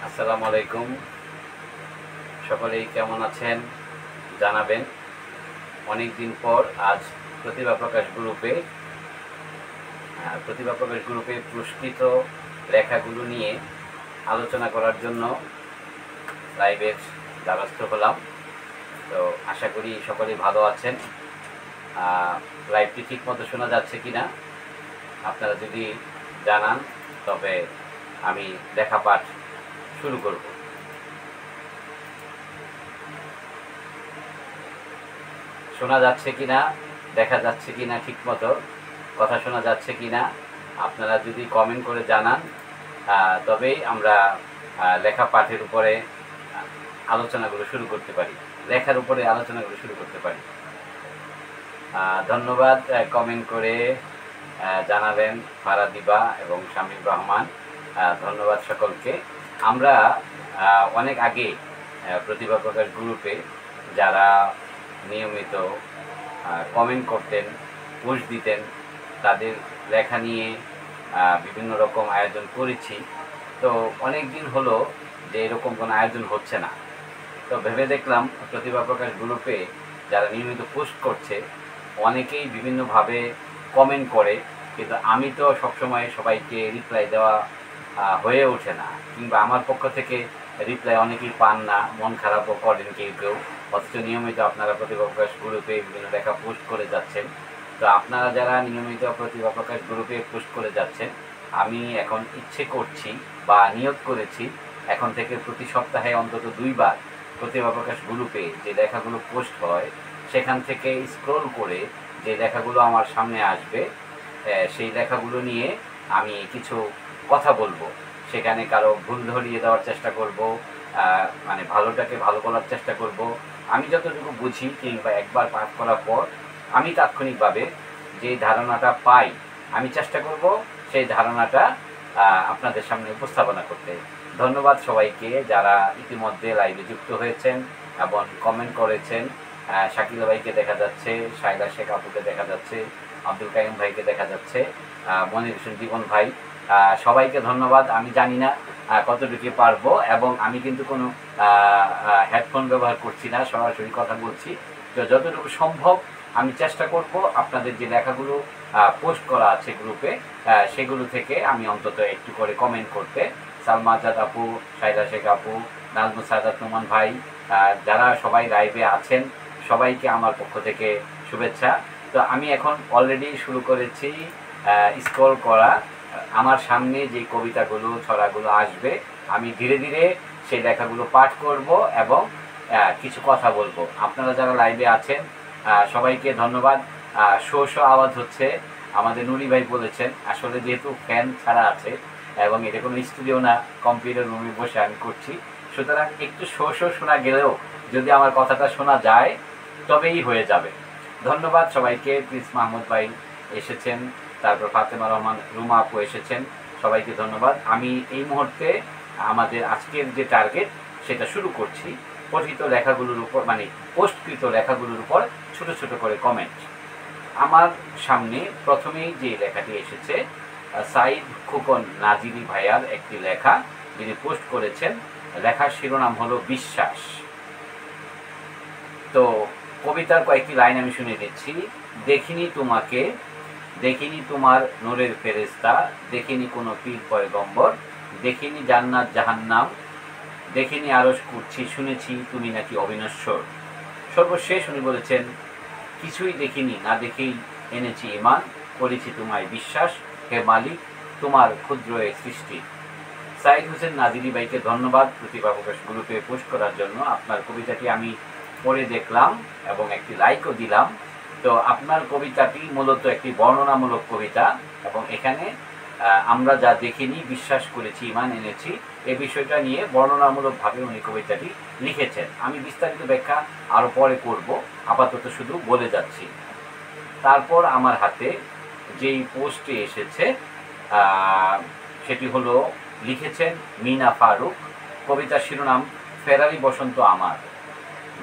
আসসালামু আলাইকুম। সকলেই কেমন আছেন জানাবেন। অনেক দিন পর আজ প্রতিভা প্রকাশ গ্রুপে পুরস্কৃত লেখাগুলো নিয়ে আলোচনা করার জন্য লাইভের দ্বারস্থ হলাম। তো আশা করি সকলেই ভালো আছেন। লাইভটি ঠিক মতো শোনা যাচ্ছে কিনা আপনারা যদি জানান তবে আমি লেখা পাঠ শুরু করব। শোনা যাচ্ছে কিনা, দেখা যাচ্ছে কিনা, ঠিক মতো কথা শোনা যাচ্ছে কিনা আপনারা যদি কমেন্ট করে জানান তবেই আমরা লেখা পাঠের উপরে আলোচনাগুলো শুরু করতে পারি, লেখার উপরে আলোচনাগুলো শুরু করতে পারি। ধন্যবাদ কমেন্ট করে জানাবেন ফারাদিবা এবং শামীম রহমান, ধন্যবাদ সকলকে। আমরা অনেক আগে প্রতিভা প্রকাশ গ্রুপে যারা নিয়মিত কমেন্ট করতেন, পোস্ট দিতেন, তাদের লেখা নিয়ে বিভিন্ন রকম আয়োজন করেছি। তো অনেক দিন হলো যে এরকম কোনো আয়োজন হচ্ছে না। তো ভেবে দেখলাম প্রতিভা প্রকাশ গ্রুপে যারা নিয়মিত পোস্ট করছে অনেকেই বিভিন্নভাবে কমেন্ট করে, কিন্তু আমি তো সবসময় সবাইকে রিপ্লাই দেওয়া হয়ে ওঠে না, কিংবা আমার পক্ষ থেকে রিপ্লাই অনেকেই পান না, মন খারাপও করেন কেউ কেউ। অথচ নিয়মিত আপনারা প্রতিভা প্রকাশ গ্রুপে বিভিন্ন লেখা পোস্ট করে যাচ্ছেন। তো আপনারা যারা নিয়মিত প্রতিভা প্রকাশ গ্রুপে পোস্ট করে যাচ্ছেন, আমি এখন ইচ্ছে করছি বা নিয়োগ করেছি এখন থেকে প্রতি সপ্তাহে অন্তত 2 বার প্রতিভা প্রকাশ গ্রুপে যে লেখাগুলো পোস্ট হয় সেখান থেকে স্ক্রল করে যে লেখাগুলো আমার সামনে আসবে সেই লেখাগুলো নিয়ে আমি কিছু কথা বলবো। সেখানে কারো ভুল ধরিয়ে দেওয়ার চেষ্টা করব, মানে ভালোটাকে ভালো করার চেষ্টা করব। আমি যতটুকু বুঝি কিংবা একবার পাঠ করার পর আমি তাৎক্ষণিকভাবে যে ধারণাটা পাই আমি চেষ্টা করব সেই ধারণাটা আপনাদের সামনে উপস্থাপনা করতে। ধন্যবাদ সবাইকে যারা ইতিমধ্যে লাইভে যুক্ত হয়েছেন এবং কমেন্ট করেছেন। শাকিল ভাইকে দেখা যাচ্ছে, শাইলা শেখ আপুকে দেখা যাচ্ছে, আব্দুল কাইম ভাইকে দেখা যাচ্ছে, মনির হোসেন জীবন ভাই, সবাইকে ধন্যবাদ। আমি জানি না কতটুকু পারবো, এবং আমি কিন্তু কোনো হেডফোন ব্যবহার করছি না, সরাসরি কথা বলছি। তো যতটুকু সম্ভব আমি চেষ্টা করব আপনাদের যে লেখাগুলো পোস্ট করা আছে গ্রুপে সেগুলো থেকে আমি অন্তত একটু করে কমেন্ট করতে। সালমা আজাদ আপু, শাইলা শেখ আপু, নাজমুল সাদাত নোমান ভাই, যারা সবাই লাইভে আছেন সবাইকে আমার পক্ষ থেকে শুভেচ্ছা। তো আমি এখন অলরেডি শুরু করেছি স্ক্রল করা। আমার সামনে যে কবিতাগুলো ছড়াগুলো আসবে আমি ধীরে ধীরে সেই লেখাগুলো পাঠ করব এবং কিছু কথা বলবো। আপনারা যারা লাইভে আছেন সবাইকে ধন্যবাদ। শো আওয়াজ হচ্ছে, আমাদের নুরি ভাই বলেছেন। আসলে যেহেতু ফ্যান ছাড়া আছে এবং এটা কোনো স্টুডিও না, কম্পিউটার রুমে বসে আমি করছি, সুতরাং একটু শো শোনা গেলেও যদি আমার কথাটা শোনা যায় তবেই হয়ে যাবে। ধন্যবাদ সবাইকে। প্রিন্স মাহমুদ ভাই এসেছেন, তারপর ফাতেমা রহমান, রুমা আপু এসেছেন, সবাইকে ধন্যবাদ। আমি এই মুহূর্তে আমাদের আজকের যে টার্গেট সেটা শুরু করছি পঠিত লেখাগুলোর উপর, মানে পোস্টকৃত লেখাগুলোর উপর ছোট ছোট করে কমেন্ট। আমার সামনে প্রথমেই যে লেখাটি এসেছে সাইদ খোকন নাজিরি ভাইয়ার একটি লেখা, যিনি পোস্ট করেছেন। লেখার শিরোনাম হলো বিশ্বাস। তো কবিতার কয়েকটি লাইন আমি শুনে দিচ্ছি। দেখিনি তোমাকে, দেখিনি তোমার নূরের ফেরেশতা, দেখিনি কোনো পীর পয়গম্বর, দেখিনি জান্নাত জাহান্নাম, দেখিনি আরশ কুরসি, শুনেছি তুমি নাকি অবিনশ্বর। সর্বশেষ উনি বলেছেন কিছুই দেখিনি, না দেখেই এনেছি ঈমান, করেছি তোমায় বিশ্বাস, হে মালিক তোমার ক্ষুদ্র এই সৃষ্টি। সাইদ হোসেন নাজিরি ভাইকে ধন্যবাদ প্রতিভা প্রকাশ গ্রুপে পোস্ট করার জন্য। আপনার কবিতাটি আমি পড়ে দেখলাম এবং একটি লাইকও দিলাম। তো আপনার কবিতাটি মূলত একটি বর্ণনামূলক কবিতা, এবং এখানে আমরা যা দেখিনি বিশ্বাস করেছি ঈমান এনেছি এই বিষয়টা নিয়ে বর্ণনামূলকভাবে উনি কবিতাটি লিখেছেন। আমি বিস্তারিত ব্যাখ্যা আরও পরে করব, আপাতত শুধু বলে যাচ্ছি। তারপর আমার হাতে যেই পোস্টটি এসেছে সেটি হলো লিখেছেন মিনা ফারুক। কবিতার শিরোনাম ফেরারি বসন্ত আমার।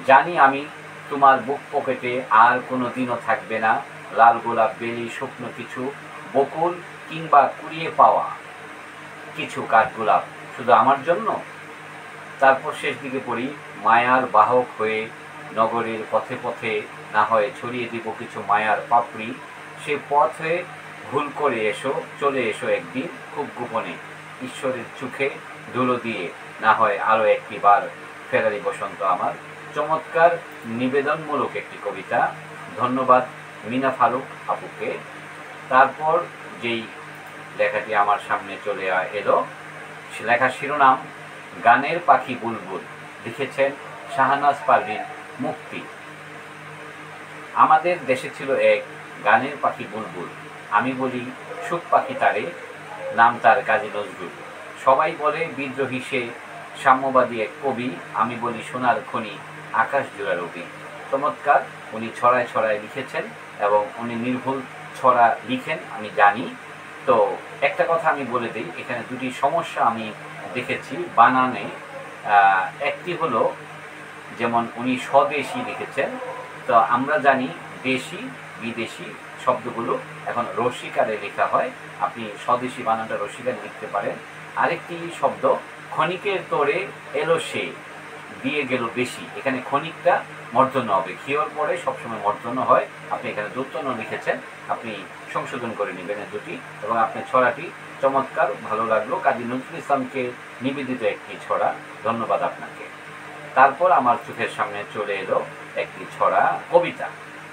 জানি আমি তোমার বুক পকেটে আর কোনো দিনও থাকবে না লাল গোলাপ, বেলি, শুকনো কিছু বকুল কিংবা কুড়িয়ে পাওয়া কিছু কাঠগোলাপ, শুধু আমার জন্য তারপর শেষ দিকে পড়ি, মায়ার বাহক হয়ে নগরের পথে পথে না হয় ছড়িয়ে দিব কিছু মায়ার পাপড়ি, সে পথে ভুল করে এসো, চলে এসো একদিন খুব গোপনে, ঈশ্বরের চোখে ধুলো দিয়ে না হয় আরও একটি বার ফেরারি বসন্ত আমার। চমৎকার নিবেদনমূলক একটি কবিতা। ধন্যবাদ মিনা ফারুক আপুকে। তারপর যেই লেখাটি আমার সামনে চলে এলো, লেখার শিরোনাম গানের পাখি বুলবুল, লিখেছেন শাহনাজ পারভীন মুক্তি। আমাদের দেশে ছিল এক গানের পাখি বুলবুল, আমি বলি সুখ পাখি তারে, নাম তার কাজী নজরুল। সবাই বলে বিদ্রোহী সে, সাম্যবাদী এক কবি, আমি বলি সোনার খনি, আকাশ জোড়া রবি। চমৎকার, উনি ছড়ায় ছড়ায় লিখেছেন এবং উনি নির্ভুল ছড়া লিখেন আমি জানি। তো একটা কথা আমি বলে দিই, এখানে দুটি সমস্যা আমি দেখেছি বানানে। একটি হলো, যেমন উনি স্বদেশী লিখেছেন, তো আমরা জানি দেশি বিদেশি শব্দগুলো এখন রসিকারে লেখা হয়, আপনি স্বদেশী বানানটা রসিকারে লিখতে পারেন। আরেকটি শব্দ, ক্ষণিকের তোরে এলো সে, দিয়ে গেল বেশি, এখানে ক্ষণিকটা মর্ধন্য হবে, খিয়র পরে সবসময় মর্ধন্য হয়, আপনি এখানে দূর্তন্য লিখেছেন, আপনি সংশোধন করে নেবেন দুটি। এবং আপনার ছড়াটি চমৎকার, ভালো লাগলো, কাজী নজরুল ইসলামকে নিবেদিত একটি ছড়া, ধন্যবাদ আপনাকে। তারপর আমার চোখের সামনে চলে এলো একটি ছড়া কবিতা,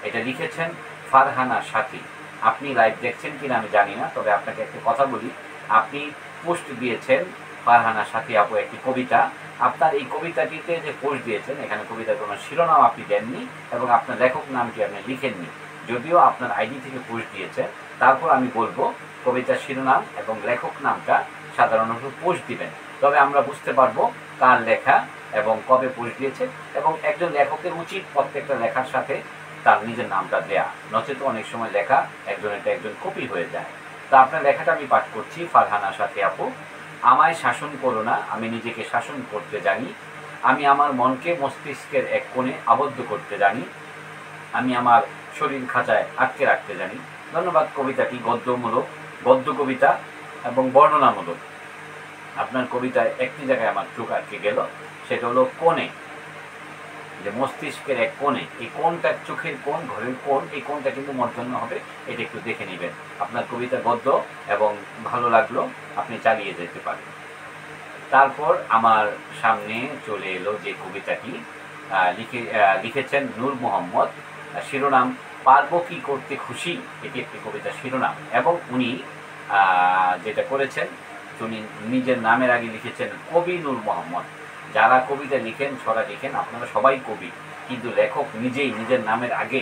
এটা লিখেছেন ফারহানা সাথী। আপনি লাইভ দেখছেন কিনা আমি জানি না, তবে আপনাকে একটি কথা বলি, আপনি পোস্ট দিয়েছেন ফারহানা সাথী আপু একটি কবিতা। আপনার এই কবিতাটিতে যে পোস্ট দিয়েছেন, এখানে কবিতার কোনো শিরোনাম আপনি দেননি এবং আপনার লেখক নামটি আপনি লিখেননি, যদিও আপনার আইডি থেকে পোস্ট দিয়েছেন। তারপর আমি বলবো কবিতার শিরোনাম এবং লেখক নামটা সাধারণত পোস্ট দিবেন, তবে আমরা বুঝতে পারবো কার লেখা এবং কবে পোস্ট দিয়েছে। এবং একজন লেখকের উচিত প্রত্যেকটা লেখার সাথে তার নিজের নামটা দেয়া, নচেত অনেক সময় লেখা একজন কপি হয়ে যায়। তা আপনার লেখাটা আমি পাঠ করছি, ফারহানা সাথী আপু। আমায় শাসন করো না, আমি নিজেকে শাসন করতে জানি, আমি আমার মনকে মস্তিষ্কের এক কোণে আবদ্ধ করতে জানি, আমি আমার শরীর খাঁচায় আটকে রাখতে জানি। ধন্যবাদ। কবিতাটি গদ্যমূলক, গদ্য কবিতা এবং বর্ণনামূলক। আপনার কবিতায় একটি জায়গায় আমার চোখ আটকে গেল, সেটা হলো কোণে, যে মস্তিষ্কের এক কোণে, এই কোণটা চোখের কোণ, ঘরের কোণ, এই কোণটা কিন্তু মর্ধন্য হবে, এটা একটু দেখে নেবেন। আপনার কবিতা গদ্য এবং ভালো লাগলো, আপনি চালিয়ে যেতে পারেন। তারপর আমার সামনে চলে এলো যে কবিতাটি, লিখেছেন নূর মোহাম্মদ, শিরোনাম পারবো কি করতে খুশি, এটি একটি কবিতা শিরোনাম। এবং উনি যেটা করেছেন, উনি নিজের নামের আগে লিখেছেন কবি নূর মোহাম্মদ। যারা কবিতা লিখেন, ছড়া লিখেন, আপনারা সবাই কবি, কিন্তু লেখক নিজেই নিজের নামের আগে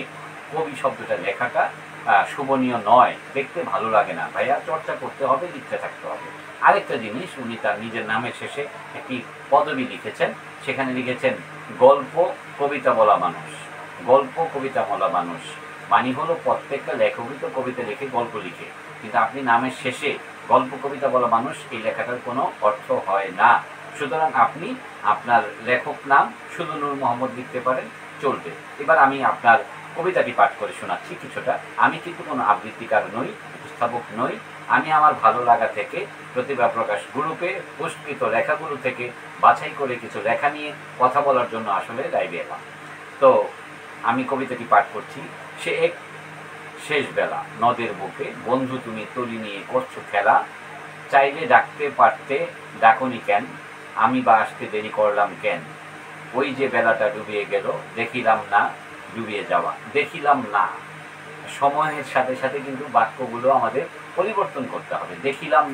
কবি শব্দটা লেখাটা শোভনীয় নয়, দেখতে ভালো লাগে না। ভাইয়া, চর্চা করতে হবে, লিখতে থাকতে হবে। আরেকটা জিনিস, উনি তার নিজের নামের শেষে একটি পদবি লিখেছেন, সেখানে লিখেছেন গল্প কবিতা বলা মানুষ। গল্প কবিতা বলা মানুষ মানে হলো প্রত্যেকটা লেখকই তো কবিতা লিখে, গল্প লিখে, কিন্তু আপনি নামের শেষে গল্প কবিতা বলা মানুষ, এই লেখাটার কোনো অর্থ হয় না। সুতরাং আপনি আপনার লেখক নাম শুধু নূর মোহাম্মদ লিখতে পারেন, চলবে। এবার আমি আপনার কবিতাটি পাঠ করে শোনাচ্ছি কিছুটা। আমি কিন্তু কোনো আবৃত্তিকার নই, উপস্থাপক নই, আমি আমার ভালো লাগা থেকে প্রতিভা প্রকাশ গ্রুপে পুরস্কৃত লেখাগুলো থেকে বাছাই করে কিছু লেখা নিয়ে কথা বলার জন্য আসলে লাইভে এলাম। তো আমি কবিতাটি পাঠ করছি। সে এক শেষ বেলা নদের বুকে, বন্ধু তুমি তলি নিয়ে করছো খেলা, চাইলে ডাকতে পারতে ডাকনি কেন, আমি বা আসতে দেরি করলাম কেন, ওই যে বেলাটা ডুবিয়ে গেল, দেখিলাম না ডুবিয়ে যাওয়া। দেখিলাম না, সময়ের সাথে সাথে কিন্তু বাক্যগুলো আমাদের পরিবর্তন করতে হবে। দেখিলাম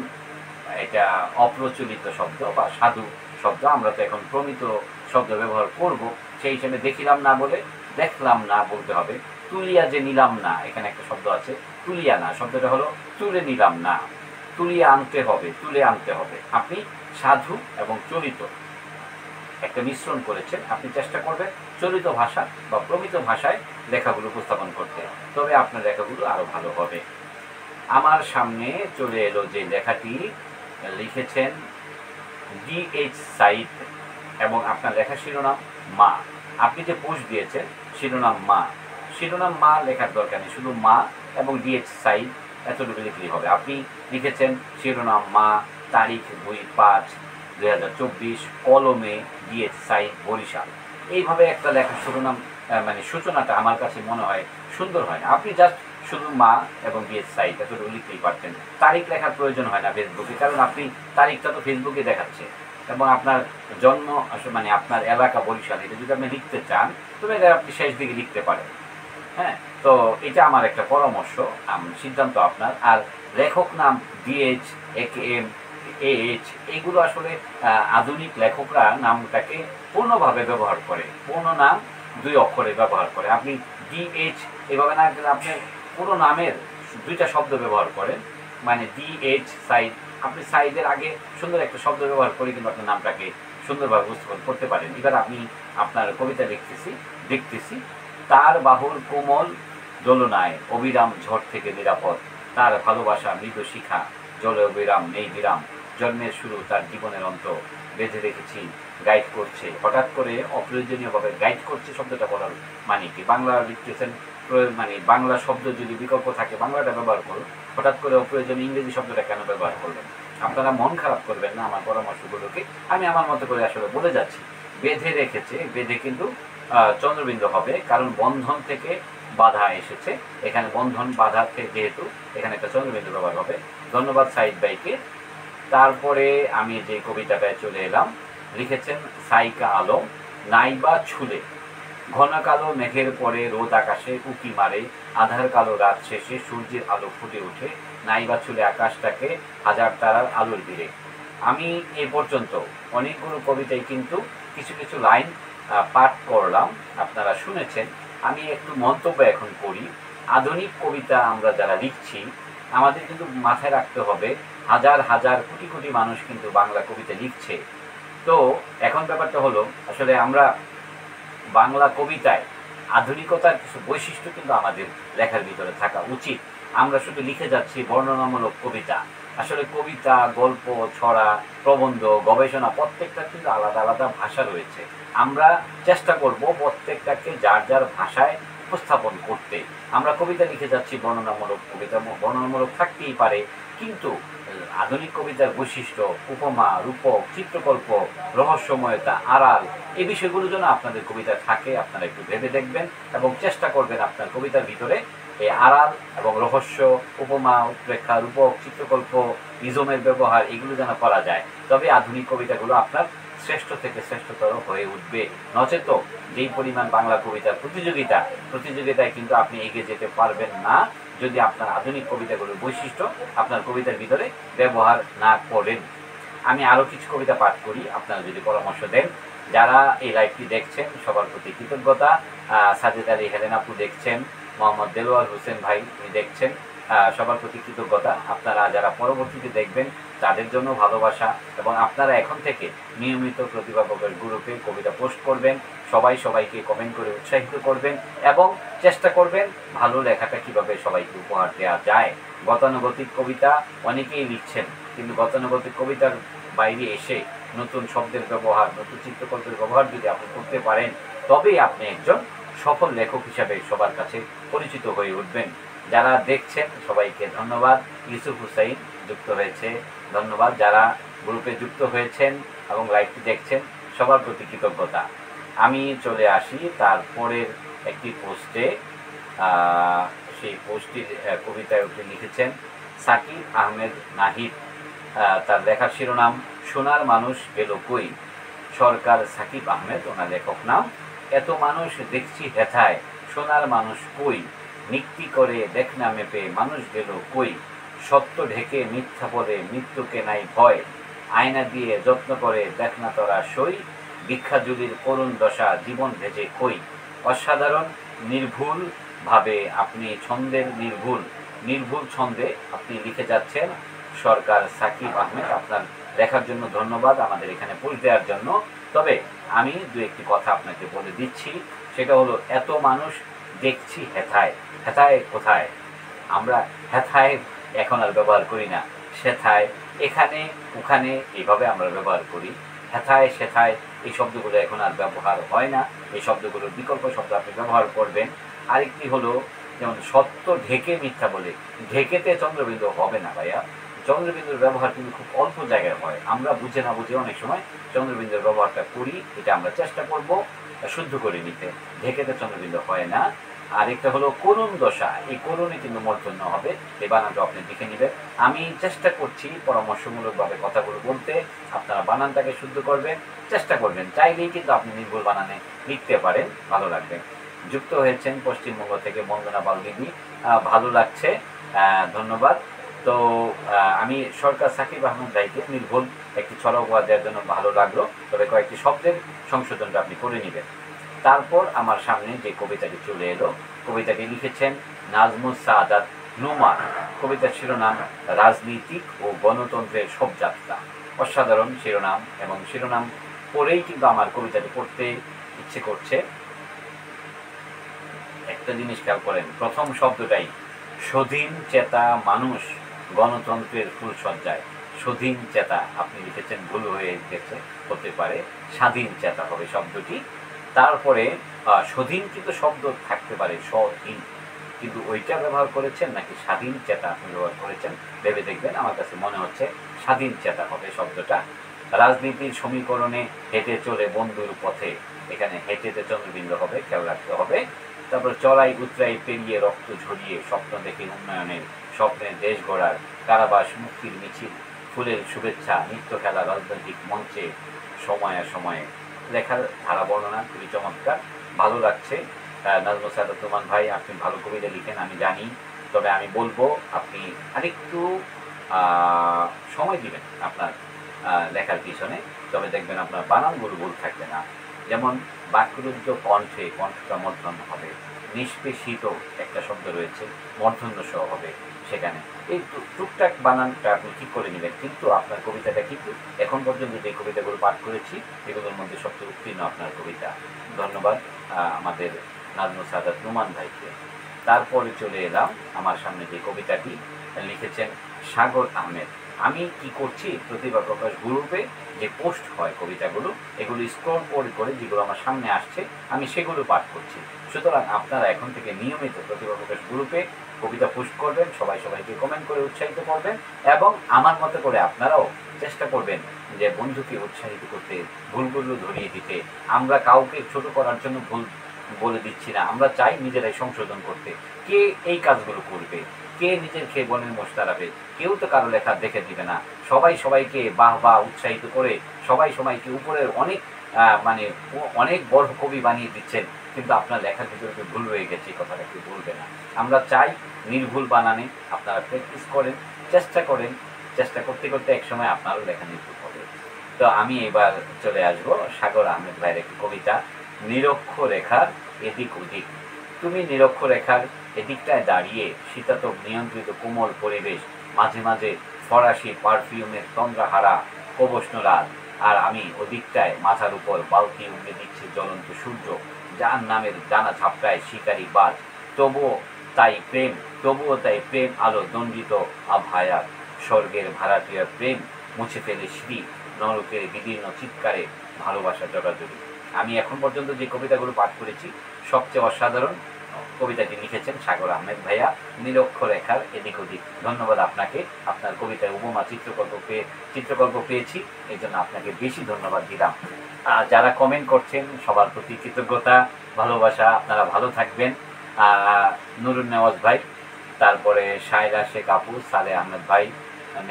এটা অপ্রচলিত শব্দ বা সাধু শব্দ, আমরা তো এখন প্রমিত শব্দ ব্যবহার করব, সেই হিসেবে দেখিলাম না বলে দেখলাম না বলতে হবে। তুলিয়া যে নিলাম না, এখানে একটা শব্দ আছে তুলিয়া না, শব্দটা হলো তুলে নিলাম না, তুলিয়া আনতে হবে, তুলে আনতে হবে। আপনি সাধু এবং চলিত একটা মিশ্রণ করেছেন, আপনি চেষ্টা করবেন চলিত ভাষা বা প্রমিত ভাষায় লেখাগুলো উপস্থাপন করতে, তবে আপনার লেখাগুলো আরো ভালো হবে। আমার সামনে চলে এলো যে লেখাটি, লিখেছেন DH সাইদ এবং আপনার লেখা শিরোনাম মা। আপনি যে পোস্ট দিয়েছেন শিরোনাম মা, শিরোনাম মা লেখার দরকার নেই, শুধু মা এবং DH সাইদ এতটুকু লিখলেই হবে। আপনি লিখেছেন শিরোনাম মা, তারিখ 2/5, 2024 কলমে ডিএইচ সাইদ বরিশাল। এইভাবে একটা লেখার শিরোনাম মানে সূচনাটা আমার কাছে মনে হয় সুন্দর হয় না। আপনি জাস্ট শুধু মা এবং ডিএইচ সাইদ এতটুকু লিখতেই পারতেন, তারিখ লেখার প্রয়োজন হয় না ফেসবুকে, কারণ আপনি তারিখটা তো ফেসবুকে দেখাচ্ছে এবং আপনার জন্ম মানে আপনার এলাকা বরিশাল, এটা যদি আপনি লিখতে চান তবে এটা আপনি শেষ দিকে লিখতে পারেন। হ্যাঁ, তো এটা আমার একটা পরামর্শ, সিদ্ধান্ত আপনার। আর লেখক নাম ডিএইচ, AKM, AH এগুলো আসলে আধুনিক লেখকরা নামটাকে পূর্ণভাবে ব্যবহার করে, পূর্ণ নাম 2 অক্ষরে ব্যবহার করে। আপনি ডিএইচ এভাবে না, আপনি পুরো নামের 2টা শব্দ ব্যবহার করেন, মানে ডিএইচ সাইদ, আপনি সাইদের আগে সুন্দর একটা শব্দ ব্যবহার করে কিন্তু আপনার নামটাকে সুন্দরভাবে উপস্থাপন করতে পারেন। এবার আমি আপনার কবিতা দেখতেছি। তার বাহুর কোমল দোলনায় অবিরাম ঝড় থেকে নিরাপদ, তার ভালোবাসা মৃদু শিখা, জলে অবিরাম নেই বিরাম, জন্মের শুরু তার জীবনের অন্ত, বেঁধে রেখেছি গাইড করছে। হঠাৎ করে অপ্রয়োজনীয়ভাবে গাইড করছে শব্দটা বলার মানে কি? বাংলা লিখতেছেন, মানে বাংলা শব্দ যদি বিকল্প থাকে বাংলাটা ব্যবহার করুন, হঠাৎ করে অপ্রয়োজনীয় ইংরেজি শব্দটা কেন ব্যবহার করলেন? আপনারা মন খারাপ করবেন না আমার পরামর্শগুলোকে, আমি আমার মতো করে আসলে বলে যাচ্ছি। বেঁধে রেখেছে, বেঁধে কিন্তু চন্দ্রবিন্দু হবে, কারণ বন্ধন থেকে বাধা এসেছে, এখানে বন্ধন বাধা থেকে যেহেতু এখানে একটা চন্দ্রবিন্দু ব্যবহার হবে। ধন্যবাদ সাইদ ভাইকে। তারপরে আমি যে কবিতাটায় চলে এলাম, লিখেছেন সাইকা আলম। নাইবা ছুলে, ঘন কালো মেঘের পরে রোদ আকাশে উঁকি মারে, আধার কালো রাত শেষে সূর্যের আলো ফুটে ওঠে, নাইবা ছুলে আকাশটাকে হাজার তারার আলোর ভিড়ে। আমি এ পর্যন্ত অনেকগুলো কবিতায় কিন্তু কিছু কিছু লাইন পাঠ করলাম, আপনারা শুনেছেন। আমি একটু মন্তব্য এখন করি। আধুনিক কবিতা আমরা যারা লিখছি, আমাদের কিন্তু মাথায় রাখতে হবে হাজার হাজার কোটি কোটি মানুষ কিন্তু বাংলা কবিতা লিখছে। তো এখন ব্যাপারটা হলো, আসলে আমরা বাংলা কবিতায় আধুনিকতার কিছু বৈশিষ্ট্য কিন্তু আমাদের লেখার ভিতরে থাকা উচিত। আমরা শুধু লিখে যাচ্ছি বর্ণনামূলক কবিতা। আসলে কবিতা, গল্প, ছড়া, প্রবন্ধ, গবেষণা প্রত্যেকটা কিন্তু আলাদা আলাদা ভাষা রয়েছে। আমরা চেষ্টা করব প্রত্যেকটাকে যার যার ভাষায় উপস্থাপন করতে। আমরা কবিতা লিখে যাচ্ছি বর্ণনামূলক কবিতা, বর্ণনামূলক থাকতেই পারে, কিন্তু আধুনিক কবিতার বৈশিষ্ট্য, উপমা, রূপক, চিত্রকল্প, রহস্যময়তা, আড়াল, এই বিষয়গুলো যেন আপনাদের কবিতা থাকে। আপনারা একটু ভেবে দেখবেন এবং চেষ্টা করবেন আপনার কবিতার ভিতরে এই আড়াল এবং রহস্য, উপমা, উৎপ্রেক্ষা, রূপক, চিত্রকল্প, ইজমের ব্যবহার, এগুলো যেন করা যায়। তবে আধুনিক কবিতাগুলো আপনার শ্রেষ্ঠ থেকে শ্রেষ্ঠতর হয়ে উঠবে। নচেত যেই পরিমাণ বাংলা কবিতার প্রতিযোগিতায় কিন্তু আপনি এগিয়ে যেতে পারবেন না, যদি আপনার আধুনিক কবিতাগুলোর বৈশিষ্ট্য আপনার কবিতার ভিতরে ব্যবহার না করেন। আমি আরও কিছু কবিতা পাঠ করি, আপনারা যদি পরামর্শ দেন। যারা এই লাইভটি দেখছেন সবার প্রতি কৃতজ্ঞতা। সাজেদ আলী হেলেন আপু দেখছেন, মোহাম্মদ দেলোয়ার হোসেন ভাই দেখছেন, সবার প্রতি কৃতজ্ঞতা। আপনারা যারা পরবর্তীতে দেখবেন তাদের জন্য ভালোবাসা, এবং আপনারা এখন থেকে নিয়মিত প্রতিভাবকের গ্রুপে কবিতা পোস্ট করবেন, সবাইকে কমেন্ট করে উৎসাহিত করবেন এবং চেষ্টা করবেন ভালো লেখাটা কিভাবে সবাইকে উপহার দেওয়া যায়। গতানুগতিক কবিতা অনেকেই লিখছেন, কিন্তু গতানুগতিক কবিতার বাইরে এসে নতুন শব্দের ব্যবহার, নতুন চিত্রকল্পের ব্যবহার যদি আপনি করতে পারেন, তবেই আপনি একজন সফল লেখক হিসাবে সবার কাছে পরিচিত হয়ে উঠবেন। যারা দেখছেন সবাইকে ধন্যবাদ। ইউসুফ হুসাইন যুক্ত হয়েছে, ধন্যবাদ। যারা গ্রুপে যুক্ত হয়েছেন এবং লাইভটি দেখছেন সবার প্রতি কৃতজ্ঞতা। আমি চলে আসি তারপরের একটি পোস্টে। সেই পোস্টটির কবিতায় উঠে লিখেছেন সাকিব আহমেদ নাহিদ। তার লেখার শিরোনাম সোনার মানুষ গেল কই। সরকার সাকিব আহমেদ ওনার লেখক নাম। এত মানুষ দেখছি হেথায়, সোনার মানুষ কই। নিক্তি করে দেখনা মেপে মানুষ গেল কই। সত্য ঢেকে মিথ্যা বলে মৃত্যুকে নাই ভয়। আয়না দিয়ে যত্ন করে দেখনা তোরা সই। ভিক্ষাজুলির করুণ দশা জীবন ভেজে কই। অসাধারণ নির্ভুল ভাবে আপনি ছন্দের নির্ভুল ছন্দে আপনি লিখে যাচ্ছেন। সরকার সাকিব আহমেদ, আপনার লেখার জন্য ধন্যবাদ, আমাদের এখানে পোস্ট দেওয়ার জন্য। তবে আমি দু একটি কথা আপনাকে বলে দিচ্ছি, সেটা হলো এত মানুষ দেখছি হেথায়। হেথায় কোথায়? আমরা হেথায় এখন আর ব্যবহার করি না, সেথায়, এখানে, ওখানে, এইভাবে আমরা ব্যবহার করি। হেথায়, সেথায় এই শব্দগুলো এখন আর ব্যবহার হয় না। এই শব্দগুলোর বিকল্প শব্দ আপনি ব্যবহার করবেন। আরেকটি হলো যেমন সত্য ঢেকে মিথ্যা বলে, ঢেকেতে চন্দ্রবিন্দু হবে না ভাইয়া, চন্দ্রবিন্দুর ব্যবহার কিন্তু খুব অল্প জায়গায় হয়, আমরা বুঝে না বুঝে অনেক সময় চন্দ্রবিন্দুর ব্যবহারটা করি। এটা আমরা চেষ্টা করব শুদ্ধ করে নিতে, ঢেকেতে চন্দ্রবিন্দু হয় না। আর একটা হলো করুণ দশা, এই করুণে কিন্তু মূর্ধন্য হবে, এই বানানটা আপনি লিখে নেবেন। আমি চেষ্টা করছি পরামর্শমূলকভাবে কথাগুলো বলতে, আপনারা বানানটাকে শুদ্ধ করবেন, চেষ্টা করবেন। চাইলেই কিন্তু আপনি নির্ভুল বানানে লিখতে পারেন, ভালো লাগবে। যুক্ত হয়েছেন পশ্চিমবঙ্গ থেকে বন্দনা বালদিনী, ভালো লাগছে, ধন্যবাদ। তো আমি সরকার সাকিব আহমেদ ভাইকে নির্ভুল একটি ছড়া উপহার দেওয়ার জন্য ভালো লাগলো, তবে কয়েকটি শব্দের সংশোধনটা আপনি করে নেবেন। তারপর আমার সামনে যে কবিতাটি চলে এলো, কবিতাটি লিখেছেন নাজমুস সাআদাত নোমান। কবিতার শিরোনাম রাজনীতিক ও গণতন্ত্রের শোভাযাত্রা। অসাধারণ শিরোনাম, এবং শিরোনাম পড়েই কিন্তু আমার কবিতাটি পড়তে ইচ্ছে করছে। একটা জিনিস খেয়াল করেন, প্রথম শব্দটাই স্বাধীন চেতা মানুষ গণতন্ত্রের ফুলসজ্জায়। স্বাধীন চেতা আপনি লিখেছেন, ভুল হয়ে গেছে, হতে পারে স্বাধীন চেতা হবে শব্দটি। তারপরে স্বাধীন কিন্তু শব্দ থাকতে পারে স্বাধীন, কিন্তু ওইটা ব্যবহার করেছেন নাকি স্বাধীন চেতা আপনি ব্যবহার করেছেন ভেবে দেখবেন। আমার কাছে মনে হচ্ছে স্বাধীন চেতা হবে শব্দটা। রাজনীতির সমীকরণে হেঁটে চলে বন্ধুর পথে, এখানে হেঁটেতে চন্দ্রবিন্দু হবে, খেয়াল রাখতে হবে। তারপর চড়াই উতরাই পেরিয়ে রক্ত ঝরিয়ে স্বপ্ন দেখে উন্নয়নের, স্বপ্নের দেশ গড়ার, কারাবাস মুক্তির মিছিল, ফুলের শুভেচ্ছা, নৃত্য খেলা রাজনৈতিক মঞ্চে, সময়ে সময়ে। লেখার ধারা বর্ণনা খুবই চমৎকার, ভালো লাগছে। নাজমুস সাআদাত নোমান ভাই, আপনি ভালো কবিতা লিখেন আমি জানি, তবে আমি বলবো আপনি আরেকটু সময় দিবেন আপনার লেখার পিছনে, তবে দেখবেন আপনার বানানগুলো ভুল থাকবে না। যেমন বাক্যরুদ্ধ কণ্ঠে, কণ্ঠটা মূর্ধন্য হবে। নিষ্পেষিত একটা শব্দ রয়েছে, মূর্ধন্য সহ হবে সেখানে। এই টুকটাক বানানটা আপনি ঠিক করে নেবেন, কিন্তু আপনার কবিতাটা কিন্তু এখন পর্যন্ত যে কবিতাগুলো পাঠ করেছি এগুলোর মধ্যে সবচেয়ে উত্তীর্ণ আপনার কবিতা। ধন্যবাদ আমাদের নাজমুস সাআদাত নোমান ভাইকে। তারপরে চলে এলাম আমার সামনে যে কবিতাটি লিখেছেন সাগর আহমেদ। আমি কি করছি, প্রতিভা প্রকাশ গ্রুপে যে পোস্ট হয় কবিতাগুলো, এগুলো স্ক্রল করে যেগুলো আমার সামনে আসছে আমি সেগুলো পাঠ করছি। সুতরাং আপনারা এখন থেকে নিয়মিত প্রতিভা প্রকাশ গ্রুপে কবিতা পোস্ট করবেন, সবাইকে কমেন্ট করে উৎসাহিত করবেন, এবং আমার মতো করে আপনারাও চেষ্টা করবেন যে বন্ধুকে উৎসাহিত করতে, ভুলগুলো ধরিয়ে দিতে। আমরা কাউকে ছোট করার জন্য ভুল বলে দিচ্ছি না, আমরা চাই নিজেরাই সংশোধন করতে। কে এই কাজগুলো করবে, কে নিজের খেয়ে বনের মোষ তাড়াবে? কেউ তো কারো লেখা দেখে দিবে না। সবাই সবাইকে বাহ উৎসাহিত করে সবাইকে উপরের অনেক অনেক বড় কবি বানিয়ে দিচ্ছেন, কিন্তু আপনার লেখার ভিতরে ভুল রয়ে গেছে, এই কথাটা কেউ বলবে না। আমরা চাই নির্ভুল বানানে আপনারা প্র্যাকটিস করেন, চেষ্টা করেন, চেষ্টা করতে করতে একসময় আপনারও লেখা নির্ভুল হবে। তো আমি এবার চলে আসবো সাগর আহমেদ ভাইয়ের একটি কবিতা, নিরক্ষরেখার এদিক ওদিক। তুমি নিরক্ষরেখার এদিকটায় দাঁড়িয়ে, শীতাতপ নিয়ন্ত্রিত কোমল পরিবেশ, মাঝে মাঝে ফরাসি পারফিউমের তন্দ্রাহারা কবষ্ণ রাত, আর আমি ওদিকটায় মাথার উপর বালতি উড়ে দিচ্ছে জ্বলন্ত সূর্য, যার নামের জানা ঝাপটায় শিকারী বাজ। তবুও তাই প্রেম আলো দণ্ডিত আভায়ার, স্বর্গের ভাড়াটিয়ার প্রেম মুছে ফেলে শ্রী নরকের বিদীর্ণ চিৎকারে ভালোবাসা জগাজগি। আমি এখন পর্যন্ত যে কবিতাগুলো পাঠ করেছি সবচেয়ে অসাধারণ কবিতাটি লিখেছেন সাগর আহমেদ ভাইয়া, নিরক্ষরেখার এদিক ওদিক। ধন্যবাদ আপনাকে, আপনার কবিতায় উপমা চিত্রকল্প পেয়েছি, এই জন্য আপনাকে বেশি ধন্যবাদ দিলাম। যারা কমেন্ট করছেন সবার প্রতি কৃতজ্ঞতা, ভালোবাসা, আপনারা ভালো থাকবেন। নুরুন নেওয়াজ ভাই, তারপরে শায়লা শেখ আপু, সালে আহমেদ ভাই,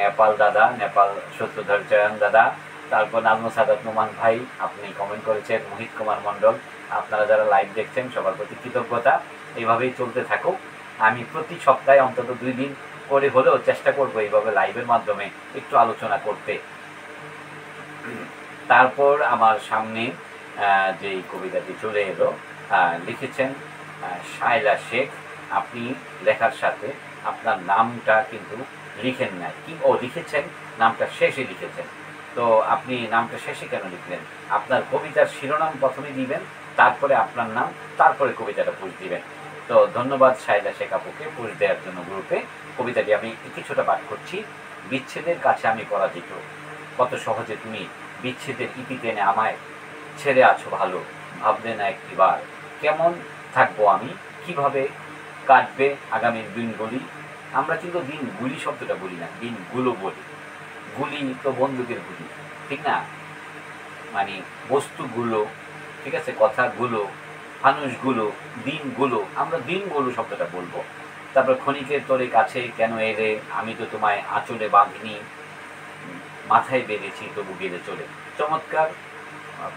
নেপাল দাদা, নেপাল সত্যধর চয়ন দাদা, তারপর নাজমুস সাআদাত নোমান ভাই আপনি কমেন্ট করেছেন, মোহিত কুমার মণ্ডল, আপনারা যারা লাইভ দেখছেন সবার প্রতি কৃতজ্ঞতা। এইভাবেই চলতে থাকুক। আমি প্রতি সপ্তাহে অন্তত 2 দিন করে হলেও চেষ্টা করবো এইভাবে লাইভের মাধ্যমে একটু আলোচনা করতে। তারপর আমার সামনে যেই কবিতাটি চলে এলো, লিখেছেন শায়লা শেখ। আপনি লেখার সাথে আপনার নামটা কিন্তু লিখেন নাই, লিখেছেন নামটা শেষে লিখেছেন। তো আপনি নামটা শেষে কেন লিখলেন? আপনার কবিতার শিরোনাম প্রথমে দিবেন, তারপরে আপনার নাম, তারপরে কবিতাটা পুষ দিবেন। তো ধন্যবাদ শায়লা শেখ আপুকে পুষ দেওয়ার জন্য গ্রুপে। কবিতাটি আমি কিছুটা পাঠ করছি। বিচ্ছেদের কাছে আমি পরাজিত, কত সহজে তুমি বিচ্ছেদের ইতি টেনে আমায় ছেড়ে আছো ভালো, ভাবলে না একটিবার কেমন থাকবো আমি, কিভাবে কাটবে আগামীর দিনগুলি, আমরা কিন্তু দিন গুলি শব্দটা বলি না, দিনগুলো বলি। গুলি তো বন্দুকের গুলি, ঠিক না? মানে বস্তুগুলো, ঠিক আছে, কথাগুলো, মানুষগুলো, দিনগুলো, আমরা দিনগুলো শব্দটা বলবো। তারপর ক্ষণিকের তোরে কাছে কেন এলে, আমি তো তোমায় আঁচলে বাঁধিনি, মাথায় বেঁধেছি তবু গেলে চলে। চমৎকার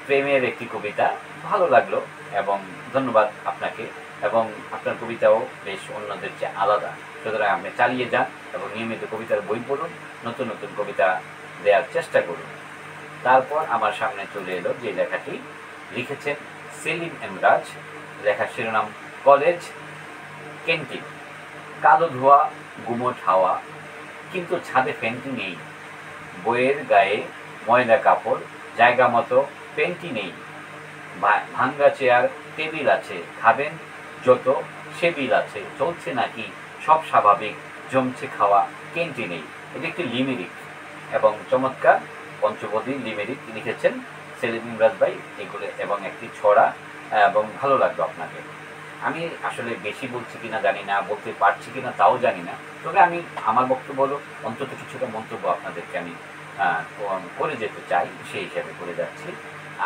প্রেমের একটি কবিতা, ভালো লাগলো এবং ধন্যবাদ আপনাকে। এবং আপনার কবিতাও বেশ অন্যদের চেয়ে আলাদা, সুতরাং আপনি চালিয়ে যান এবং নিয়মিত কবিতার বই পড়ুন, নতুন নতুন কবিতা দেওয়ার চেষ্টা করুন। তারপর আমার সামনে চলে এলো যে লেখাটি লিখেছেন সেলিম এমরাজ। লেখার শিরোনাম কলেজ ক্যান্টিন। কালো ধোয়া, গুমোট হাওয়া, কিন্তু ছাদে ফ্যানটি নেই। বইয়ের গায়ে ময়লা কাপড়, জায়গা মতো পেন্টি নেই। ভাঙ্গা চেয়ার, টেবিল আছে, খাবেন যত সে বিল আছে। চলছে নাকি সব স্বাভাবিক, জমছে খাওয়া কেন্টি নেই। এটি একটি লিমেরিক এবং চমৎকার পঞ্চপদী লিমেরিক লিখেছেন সেলিম ইমরাজ ভাই এগুলো, এবং একটি ছড়া, এবং ভালো লাগলো আপনাকে। আমি আসলে বেশি বলছি কিনা জানি না, বলতে পারছি কিনা তাও জানি না, তবে আমি আমার বক্তব্য হলো অন্তত কিছুটা মন্তব্য আপনাদেরকে আমি করে যেতে চাই, সেই হিসাবে করে যাচ্ছি।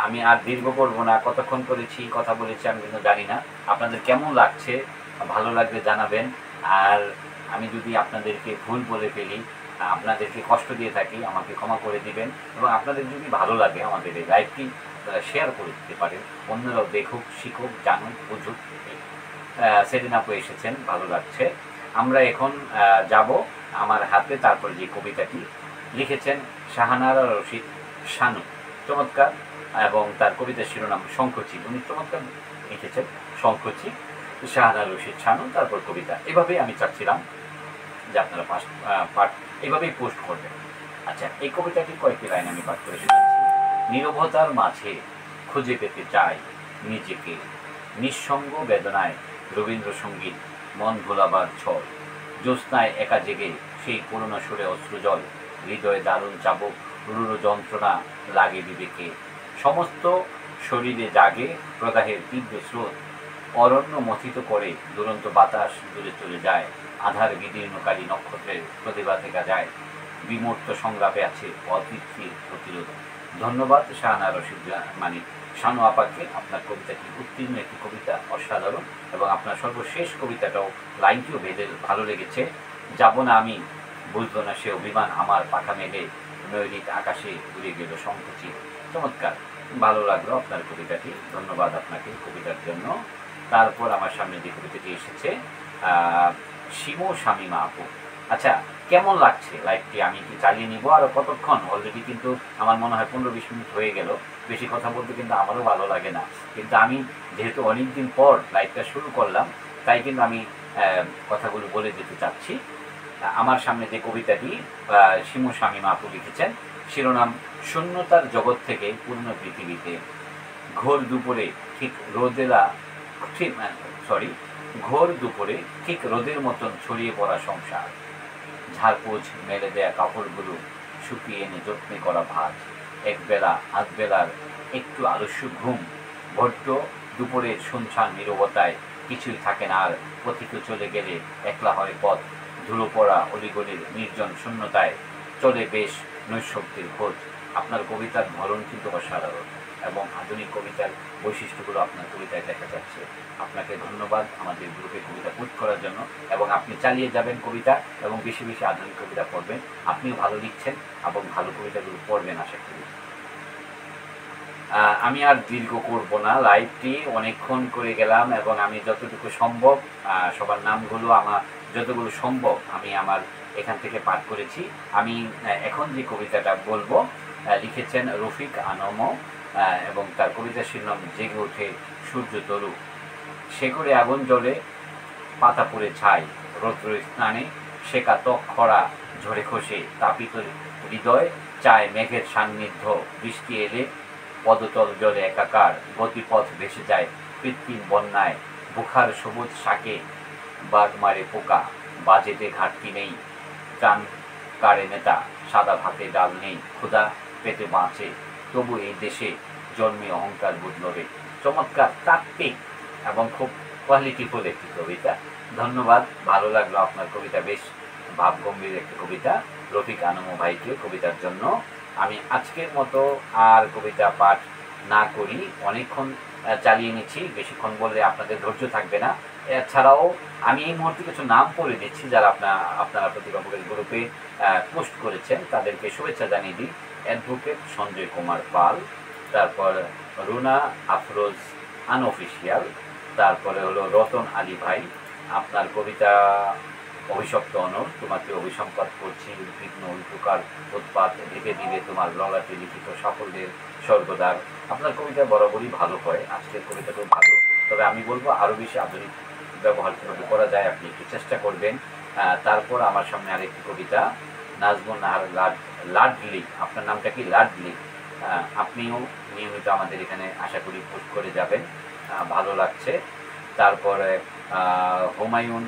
আমি আর দীর্ঘ করব না, কতক্ষণ করেছি, কথা বলেছি আমি কিন্তু জানি না। আপনাদের কেমন লাগছে, ভালো লাগলে জানাবেন। আর আমি যদি আপনাদেরকে ভুল বলে ফেলি, আপনাদেরকে কষ্ট দিয়ে থাকি, আমাকে ক্ষমা করে দিবেন। এবং আপনাদের যদি ভালো লাগে আমাদের এই লাইভটি শেয়ার করে দিতে পারেন, অন্যরাও দেখুক, শিখুক, জানুক, বুঝুক। সেদিন আপু এসেছেন, ভালো লাগছে। আমরা এখন যাব আমার হাতে। তারপর যে কবিতাটি লিখেছেন শাহানারা রশিদ শানু, চমৎকার, এবং তার কবিতার শিরোনাম শঙ্খচিল। উনি চমৎকার লিখেছেন, শঙ্খচিল, শাহানা রশিদ শানু, তারপর কবিতা। এভাবেই আমি চাচ্ছিলাম যে আপনারা পাঠ এইভাবেই পোস্ট করবেন। আচ্ছা, এই কবিতাটি কয়েকটি লাইন আমি পাঠ করে শোনাচ্ছি। নীরবতার মাঝে খুঁজে পেতে চাই নিজেকে, নিঃসঙ্গ বেদনায় রবীন্দ্রসঙ্গীত মন ভোলাবার ছল। জ্যোৎস্নায় একা জেগে সেই পুরনো সুরে অশ্রুজল, হৃদয়ে দারুণ চাবুক, রুরু যন্ত্রণা লাগে বিবেকে। সমস্ত শরীরে জাগে প্রদাহের তীব্র স্রোত, অরণ্য মথিত করে দুরন্ত বাতাস দূরে চলে যায়। আধার বিদীর্ণকারী নক্ষত্রের প্রতিভা দেখা যায়। বিমূর্ত সংলাপে আছে অতৃপ্তির প্রতিরোধ। ধন্যবাদ শাহানা রশিদ শানু আপাকে। আপনার কবিতাটি উত্তীর্ণ একটি কবিতা, অসাধারণ, এবং আপনার সর্বশেষ কবিতাটাও লাইনটিও বেঁধে ভালো লেগেছে। যাব না আমি, বুঝলো না সে অভিমান, আমার পাখা মেলে নৈরিক আকাশে উড়ে গেল শঙ্খচিল। চমৎকার, ভালো লাগলো আপনার কবিতাটি, ধন্যবাদ আপনাকে কবিতার জন্য। তারপর আমার সামনে যে কবিতাটি এসেছে শিমু শামিমা আপু। আচ্ছা, কেমন লাগছে লাইভটি? আমি কি চালিয়ে নিব আরও কতক্ষণ? অলরেডি কিন্তু আমার মনে হয় 15-20 মিনিট হয়ে গেল। বেশি কথা বলতে কিন্তু আমারও ভালো লাগে না, কিন্তু আমি যেহেতু অনেকদিন পর লাইভটা শুরু করলাম, তাই কিন্তু আমি কথাগুলো বলে দিতে চাচ্ছি। আমার সামনে যে কবিতাটি শিমু শামিমা আপু লিখেছেন, শিরোনাম শূন্যতার জগৎ থেকে পূর্ণ পৃথিবীতে। ঘোর দুপুরে ঠিক ঘোর দুপুরে ঠিক রোদের মতন ছড়িয়ে পড়া সংসার। ঝাড়পোছ মেলে দেয়া কাপড়গুলো শুকিয়ে এনে যত্নে করা ভাত। একবেলা আধবেলার একটু আলস্য ঘুম। ভট্ট দুপুরের শুনশান নীরবতায় কিছুই থাকে না আর। পথিক চলে গেলে একলা হয় পথ। ধুলো পড়া অলিগলির নির্জন শূন্যতায় চলে বেশ নৈশব্দের খোঁজ। আপনার কবিতার ধরন কিন্তু অসাধারণ এবং আধুনিক কবিতার বৈশিষ্ট্যগুলো আপনার কবিতায় দেখা যাচ্ছে। আপনাকে ধন্যবাদ আমাদের গ্রুপে কবিতা পোস্ট করার জন্য, এবং আপনি চালিয়ে যাবেন কবিতা এবং বেশি বেশি আধুনিক কবিতা পড়বেন। আপনিও ভালো লিখছেন এবং ভালো কবিতাগুলো পড়বেন আশা করি। আমি আর দীর্ঘ করব না, লাইভটি অনেকক্ষণ করে গেলাম এবং আমি যতটুকু সম্ভব সবার নামগুলো আমার যতগুলো সম্ভব আমি আমার এখান থেকে পাঠ করেছি। আমি এখন যে কবিতাটা বলবো লিখেছেন রফিক আনম, এবং তার কবিতার শিরোনাম জেগে ওঠে সূর্য তরু। শেকড়ে আগুন জ্বলে, পাতা পড়ে ছাই, রৌদ্র স্নানে শেখা ত্বক খরা ঝরে খসে। তাপিত হৃদয় চায় মেঘের সান্নিধ্য, বৃষ্টি এলে পদতল জলে একাকার। গতিপথ ভেসে যায় কৃত্রিম বন্যায়, বুখার সবুজ শাকে বাঘ মারে পোকা। বাজেটে ঘাটতি নেই, ত্রাণ কারে নেতা, সাদা ভাতে ডাল নেই, ক্ষুধা পেটে বাঁচে, তবু এই দেশে জন্মে অহংকার বুঝলবে। চমৎকার, তাত্ত্বিক এবং খুব কোয়ালিটিফুল একটি কবিতা। ধন্যবাদ, ভালো লাগলো আপনার কবিতা, বেশ ভাবগম্ভীর একটি কবিতা রফিক আনমু ভাইকে কবিতার জন্য। আমি আজকের মতো আর কবিতা পাঠ না করি, অনেকক্ষণ চালিয়ে নিচ্ছি, বেশিক্ষণ বললে আপনাদের ধৈর্য থাকবে না। এছাড়াও আমি এই মুহূর্তে কিছু নাম পড়ে দিচ্ছি যারা আপনারা প্রতিভা প্রকাশ গ্রুপে পোস্ট করেছেন, তাদেরকে শুভেচ্ছা জানিয়ে দিই। অ্যাডভোকেট সঞ্জয় কুমার পাল, তারপর রুনা আফরোজ আনঅফিসিয়াল, তারপরে হলো রতন আলী ভাই, আপনার কবিতা অভিশপ্ত অনর, তোমাকে অভিসম্পাদ করছি উদ্বিগ্ন উল্টোকার উৎপাত ঢেকে দিবে তোমার ললাটে লিখিত সাফল্যের স্বর্গদ্বার। আপনার কবিতা বরাবরই ভালো হয়, আজকের কবিতাটাও ভালো, তবে আমি বলবো আরও বেশি আধুনিক ব্যবহার কীভাবে করা যায় আপনি একটু চেষ্টা করবেন। তারপর আমার সামনে আরেকটি কবিতা নাজমুন নাহার লাডলি, আপনার নামটা কি লাডলি, আপনিও নিয়মিত আমাদের এখানে আশা করি পোস্ট করে যাবেন, ভালো লাগছে। তারপরে হুমায়ুন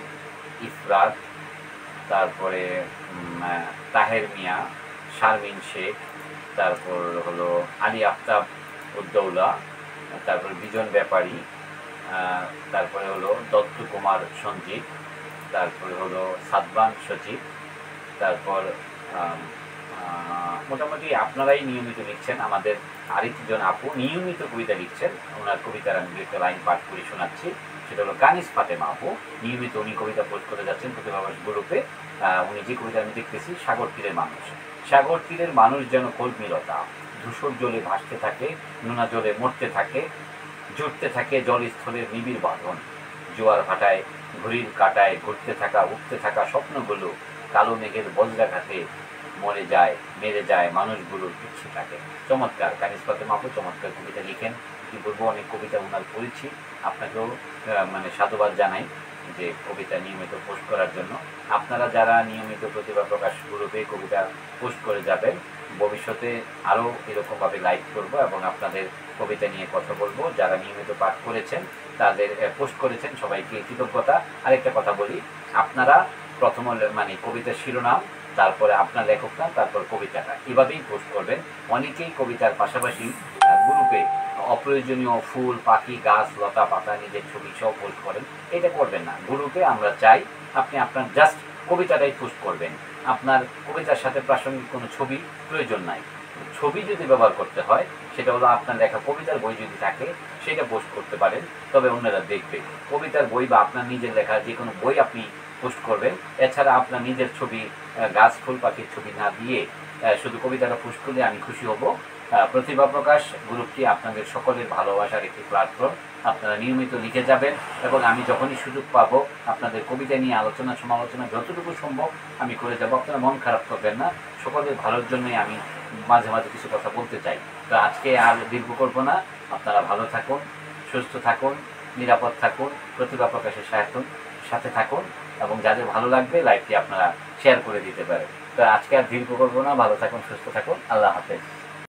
ইফরাত, তারপরে তাহের মিয়া, শারমিন শেখ, তারপর হলো আলী আফতাব উদ্দৌলা, তারপর বিজন ব্যাপারী, তারপরে হলো দত্ত কুমার সঞ্জীব, তারপরে হলো সাদবান সচিব, তারপর মোটামুটি আপনারাই নিয়মিত লিখছেন। আমাদের আরেকজন আপু নিয়মিত কবিতা লিখছেন, ওনার কবিতার আমি একটা লাইন পাঠ করে শোনাচ্ছি, সেটা হলো কানিস ফাতেমা আপু। নিয়মিত উনি কবিতা পোস্ট করে যাচ্ছেন প্রতিভা প্রকাশ গ্রুপে। উনি যে কবিতা আমি দেখতেছি, সাগর তীরের মানুষ। সাগর তীরের মানুষ যেন কর্মীলতা, ধূসর জলে ভাসতে থাকে, নোনা জলে মরতে থাকে, জুটতে থাকে জলস্থলের নিবিড় বাঁধন, জোয়ার ভাটায় ঘুড়ির কাটায় ঘুরতে থাকা উঠতে থাকা স্বপ্নগুলো কালো মেঘের বজ্রাঘাতে মরে যায় মেরে যায় মানুষগুলোর ইচ্ছে থাকে। চমৎকার, কানিস ফাতেমা আপু চমৎকার কবিতা লিখেন। কি বলবো, অনেক কবিতা ওনার পড়েছি, আপনাকেও মানে সাধুবাদ জানাই যে কবিতা নিয়মিত পোস্ট করার জন্য। আপনারা যারা নিয়মিত প্রতিভা প্রকাশ গ্রুপে কবিতা পোস্ট করে যাবেন, ভবিষ্যতে আরও এরকমভাবে লাইক করব এবং আপনাদের কবিতা নিয়ে কথা বলবো। যারা নিয়মিত পাঠ করেছেন, তাদের পোস্ট করেছেন, সবাইকে কৃতজ্ঞতা। আরেকটা কথা বলি, আপনারা প্রথম মানে কবিতার শিরোনাম, তারপরে আপনার লেখক নাম, তারপর কবিতাটা, এভাবেই পোস্ট করবেন। অনেকেই কবিতার পাশাপাশি গ্রুপে অপ্রয়োজনীয় ফুল পাখি গাছ লতা পাতা নিজের ছবি সব পোস্ট করেন, এটা করবেন না। গ্রুপে আমরা চাই আপনি আপনার জাস্ট কবিতাটাই পোস্ট করবেন, আপনার কবিতার সাথে প্রাসঙ্গিক কোনো ছবি প্রয়োজন নাই। ছবি যদি ব্যবহার করতে হয়, সেটা হলো আপনার লেখা কবিতার বই যদি থাকে সেটা পোস্ট করতে পারেন, তবে অন্যরা দেখবে। কবিতার বই বা আপনার নিজের লেখা যে কোনো বই আপনি পোস্ট করবেন। এছাড়া আপনার নিজের ছবি গাছ ফুল পাখির ছবি না দিয়ে শুধু কবিতাটা পোস্ট করলে আমি খুশি হব। প্রতিভা প্রকাশ গ্রুপটি আপনাদের সকলের ভালোবাসার একটি প্ল্যাটফর্ম, আপনারা নিয়মিত লিখে যাবেন এবং আমি যখনই সুযোগ পাবো আপনাদের কবিতা নিয়ে আলোচনা সমালোচনা যতটুকু সম্ভব আমি করে যাব। আপনারা মন খারাপ করবেন না, সকলের ভালোর জন্যই আমি মাঝে মাঝে কিছু কথা বলতে চাই। তো আজকে আর দীর্ঘ করবো না, আপনারা ভালো থাকুন, সুস্থ থাকুন, নিরাপদ থাকুন, প্রতিভা প্রকাশের সাথে থাকুন এবং যাদের ভালো লাগবে লাইভটি আপনারা শেয়ার করে দিতে পারেন। তো আজকে আর দীর্ঘ করবো না, ভালো থাকুন, সুস্থ থাকুন, আল্লাহ হাফেজ।